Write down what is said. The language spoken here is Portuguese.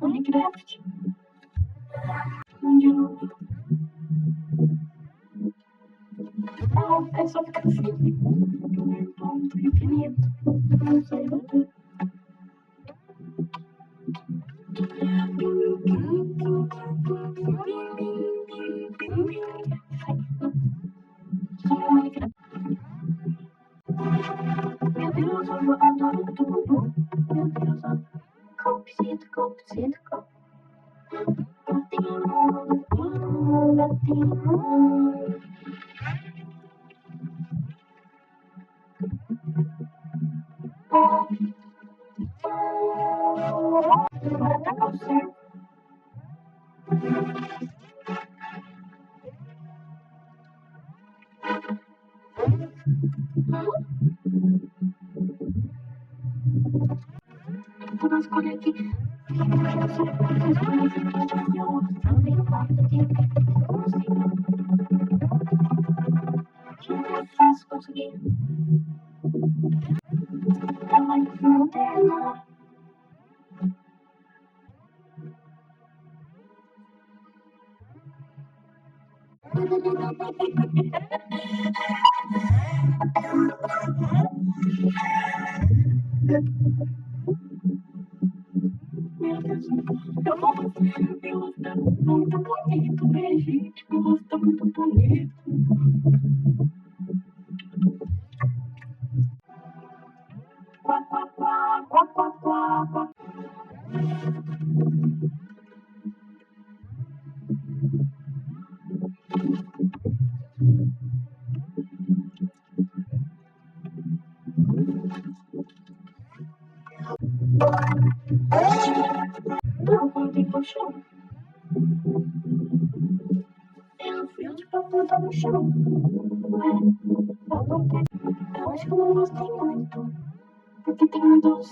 Minecraft. Onde eu não. Não, é só ficar assim. Ponto infinito. Não sei do que. Meu Deus, eu adoro tudo. Meu Deus, copcito, copcito, gatinho, gatinho. Agora tá com certo. Vou escolher aqui. Consegui. Tamanho moderno. Meu Deus, eu vou fazer. Meu rosto tá muito bonito, né, gente? Meu rosto tá muito bonito. Quá, quá, quá, quá, quá, quá, quá. Não, voltei pro chão. Eu fiz pra botar no chão. Eu acho que eu não gostei muito. Porque tem muitos